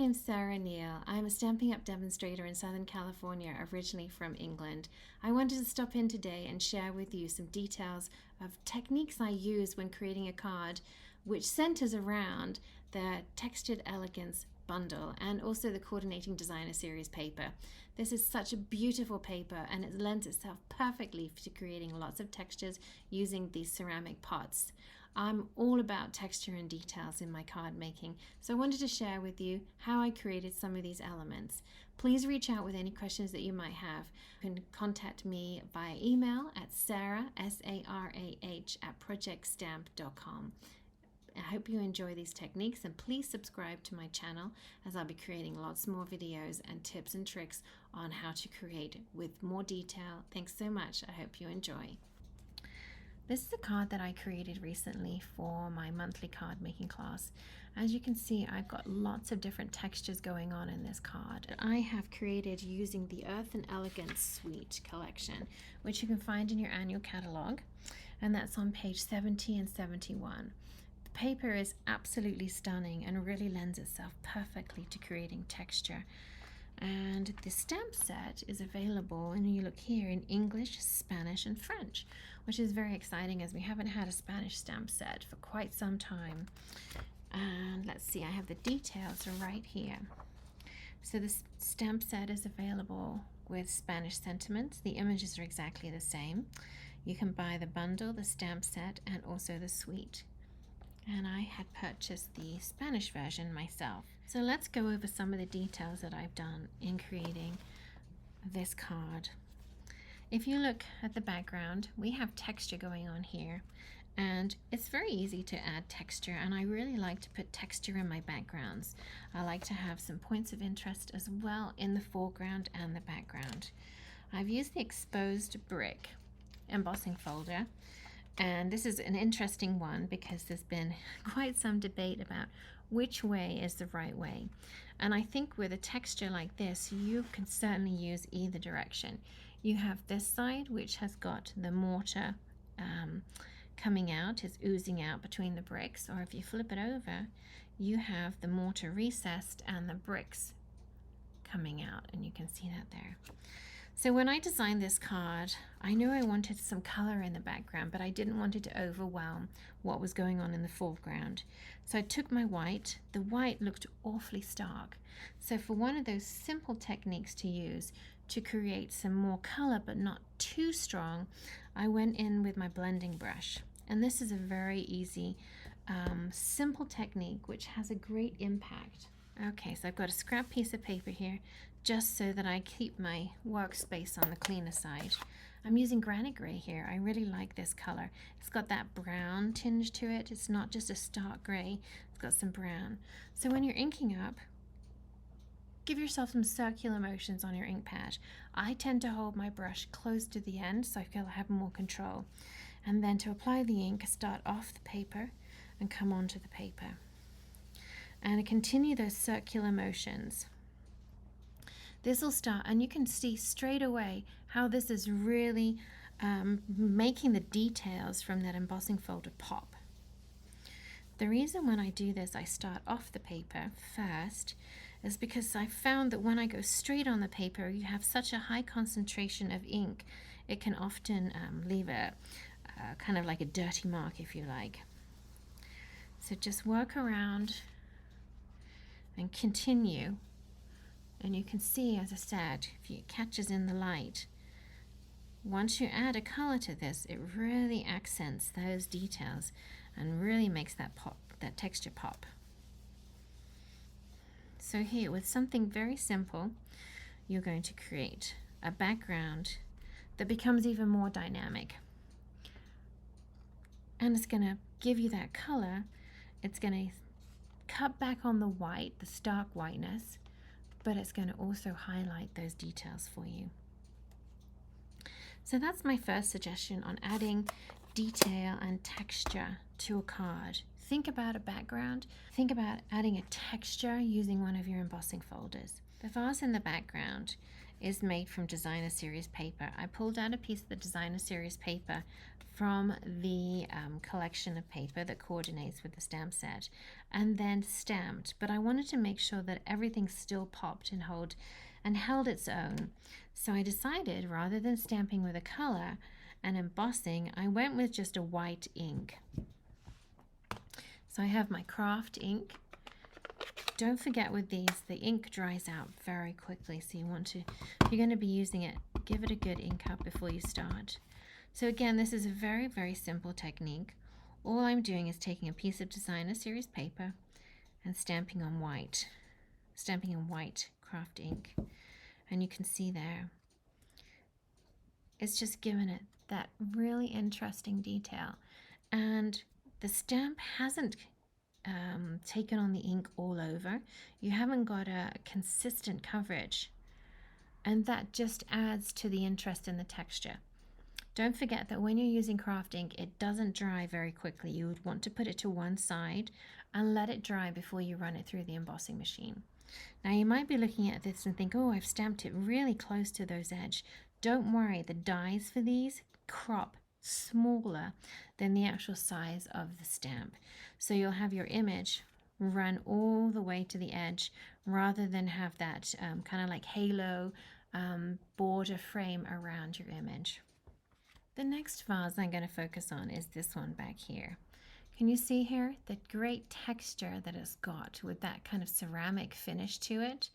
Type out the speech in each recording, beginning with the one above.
name's Sarah Neal. I'm a Stampin' Up! Demonstrator in Southern California, originally from England. I wanted to stop in today and share with you some details of techniques I use when creating a card which centers around the Textured Elegance bundle and also the Coordinating Designer Series paper. This is such a beautiful paper and it lends itself perfectly to creating lots of textures using these ceramic pots. I'm all about texture and details in my card making, so I wanted to share with you how I created some of these elements. Please reach out with any questions that you might have. You can contact me via email at sarah, S-A-R-A-H, @projectstamp.com. I hope you enjoy these techniques and please subscribe to my channel as I'll be creating lots more videos and tips and tricks on how to create with more detail. Thanks so much. I hope you enjoy. This is a card that I created recently for my monthly card making class. As you can see, I've got lots of different textures going on in this card. I have created using the Earthen Elegance Suite Collection, which you can find in your annual catalog, and that's on page 70 and 71. The paper is absolutely stunning and really lends itself perfectly to creating texture. And the stamp set is available, and you look here, in English, Spanish, and French, which is very exciting as we haven't had a Spanish stamp set for quite some time. And let's see, I have the details right here. So the stamp set is available with Spanish sentiments. The images are exactly the same. You can buy the bundle, the stamp set, and also the suite. And I had purchased the Spanish version myself. So let's go over some of the details that I've done in creating this card. If you look at the background, we have texture going on here, and it's very easy to add texture, and I really like to put texture in my backgrounds. I like to have some points of interest as well in the foreground and the background. I've used the exposed brick embossing folder. And this is an interesting one because there's been quite some debate about which way is the right way. And I think with a texture like this, you can certainly use either direction. You have this side, which has got the mortar coming out, is oozing out between the bricks. Or if you flip it over, you have the mortar recessed and the bricks coming out. And you can see that there. So when I designed this card, I knew I wanted some color in the background, but I didn't want it to overwhelm what was going on in the foreground. So I took my white. The white looked awfully stark. So for one of those simple techniques to use to create some more color, but not too strong, I went in with my blending brush. And this is a very easy, simple technique, which has a great impact. Okay, so I've got a scrap piece of paper here, just so that I keep my workspace on the cleaner side. I'm using granite gray here. I really like this color. It's got that brown tinge to it. It's not just a stark gray. It's got some brown. So when you're inking up, give yourself some circular motions on your ink pad. I tend to hold my brush close to the end so I feel I have more control. And then to apply the ink, start off the paper and come onto the paper. And continue those circular motions. This will start, and you can see straight away how this is really making the details from that embossing folder pop. The reason when I do this, I start off the paper first, is because I found that when I go straight on the paper, you have such a high concentration of ink, it can often leave a kind of like a dirty mark, if you like. So just work around and continue. And you can see, as I said, if it catches in the light, once you add a color to this, it really accents those details and really makes that pop, that texture pop. So here, with something very simple, you're going to create a background that becomes even more dynamic. And it's going to give you that color. It's going to cut back on the white, the stark whiteness, but it's going to also highlight those details for you. So that's my first suggestion on adding detail and texture to a card. Think about a background. Think about adding a texture using one of your embossing folders. The vase in the background is made from designer series paper. I pulled out a piece of the designer series paper from the collection of paper that coordinates with the stamp set and then stamped, but I wanted to make sure that everything still popped and held its own. So I decided, rather than stamping with a color and embossing, I went with just a white ink. So I have my craft ink. Don't forget with these, the ink dries out very quickly, so you want to, if you're going to be using it, give it a good ink up before you start. So again, this is a very, very simple technique. All I'm doing is taking a piece of designer series paper and stamping in white craft ink. And you can see there, it's just given it that really interesting detail. And the stamp hasn't taken on the ink all over. You haven't got a consistent coverage. And that just adds to the interest in the texture. Don't forget that when you're using craft ink, it doesn't dry very quickly. You would want to put it to one side and let it dry before you run it through the embossing machine. Now you might be looking at this and think, oh, I've stamped it really close to those edges. Don't worry, the dies for these crop smaller than the actual size of the stamp. So you'll have your image run all the way to the edge rather than have that kind of like halo border frame around your image. The next vase I'm going to focus on is this one back here. Can you see here the great texture that it's got with that kind of ceramic finish to it?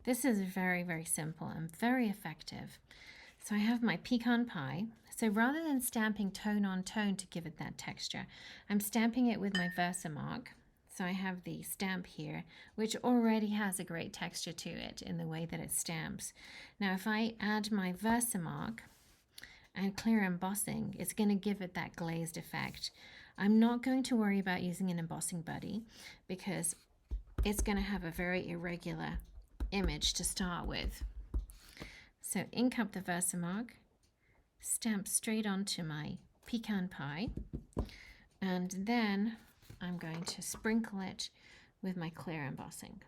This is very, very simple and very effective. So I have my pecan pie. So rather than stamping tone on tone to give it that texture, I'm stamping it with my Versamark. So I have the stamp here, which already has a great texture to it in the way that it stamps. Now if I add my Versamark and clear embossing, it's going to give it that glazed effect. I'm not going to worry about using an embossing buddy because it's going to have a very irregular image to start with. So ink up the Versamark, stamp straight onto my pecan pie, and then I'm going to sprinkle it with my clear embossing.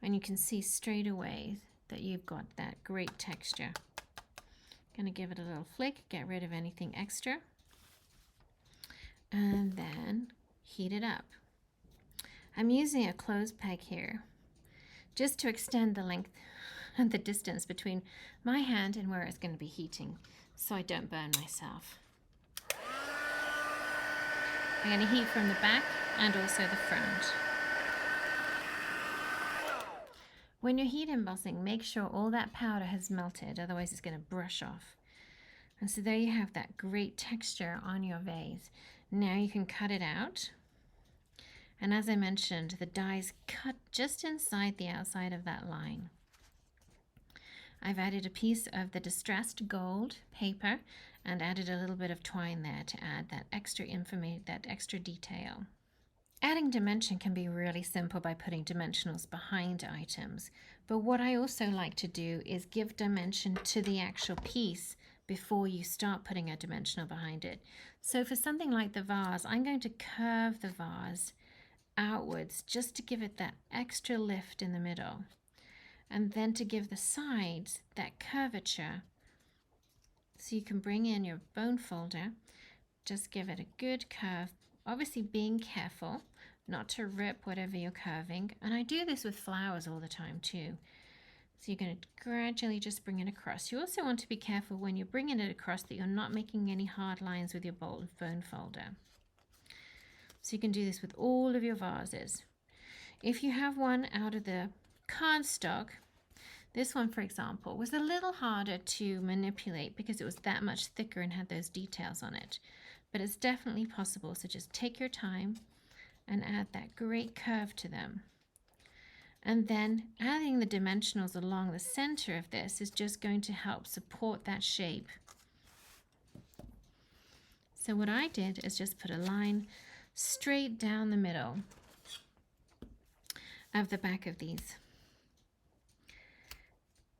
And you can see straight away that you've got that great texture. Going to give it a little flick, get rid of anything extra, and then heat it up. I'm using a clothes peg here just to extend the length and the distance between my hand and where it's going to be heating so I don't burn myself. I'm going to heat from the back and also the front. When you're heat embossing, make sure all that powder has melted, otherwise it's going to brush off. And so there you have that great texture on your vase. Now you can cut it out. And as I mentioned, the dies cut just inside the outside of that line. I've added a piece of the distressed gold paper and added a little bit of twine there to add that extra information, that extra detail. Adding dimension can be really simple by putting dimensionals behind items, but what I also like to do is give dimension to the actual piece before you start putting a dimensional behind it. So for something like the vase, I'm going to curve the vase outwards just to give it that extra lift in the middle, and then to give the sides that curvature. So you can bring in your bone folder, just give it a good curve, obviously being careful not to rip whatever you're curving. And I do this with flowers all the time too. So you're going to gradually just bring it across. You also want to be careful when you're bringing it across that you're not making any hard lines with your bone folder. So you can do this with all of your vases. If you have one out of the cardstock, this one, for example, was a little harder to manipulate because it was that much thicker and had those details on it. But it's definitely possible, so just take your time and add that great curve to them. And then adding the dimensionals along the center of this is just going to help support that shape. So what I did is just put a line straight down the middle of the back of these.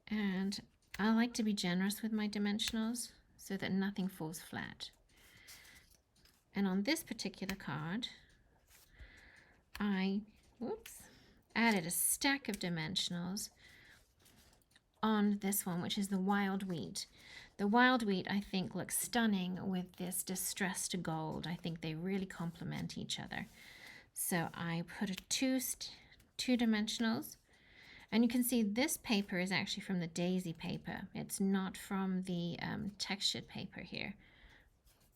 And I like to be generous with my dimensionals so that nothing falls flat. And on this particular card, I added a stack of dimensionals on this one, which is the wild wheat. The wild wheat, I think, looks stunning with this distressed gold. I think they really complement each other. So I put two dimensionals, and you can see this paper is actually from the daisy paper. It's not from the textured paper here,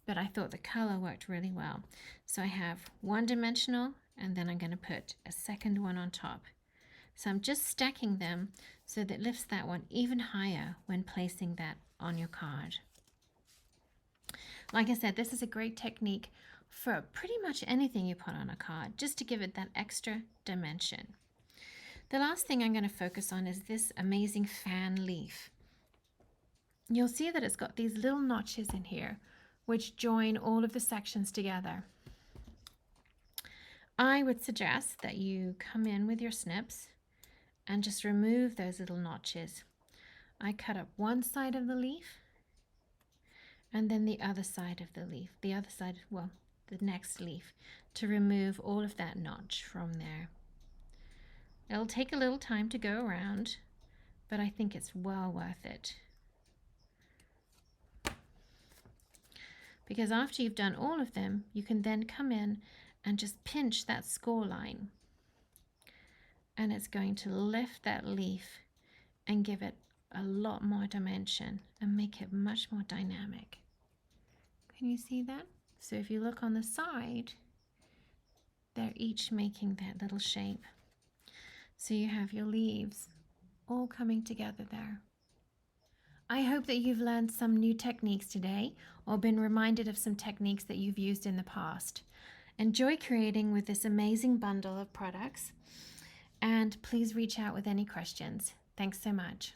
but I thought the color worked really well. So I have one dimensional, and then I'm going to put a second one on top. So I'm just stacking them so that it lifts that one even higher when placing that on your card. Like I said, this is a great technique for pretty much anything you put on a card, just to give it that extra dimension. The last thing I'm going to focus on is this amazing fan leaf. You'll see that it's got these little notches in here, which join all of the sections together. I would suggest that you come in with your snips and just remove those little notches. I cut up one side of the leaf and then the other side of the leaf, the next leaf, to remove all of that notch from there. It'll take a little time to go around, but I think it's well worth it. Because after you've done all of them, you can then come in and just pinch that score line. And it's going to lift that leaf and give it a lot more dimension and make it much more dynamic. Can you see that? So if you look on the side, they're each making that little shape. So you have your leaves all coming together there. I hope that you've learned some new techniques today, or been reminded of some techniques that you've used in the past. Enjoy creating with this amazing bundle of products, and please reach out with any questions. Thanks so much.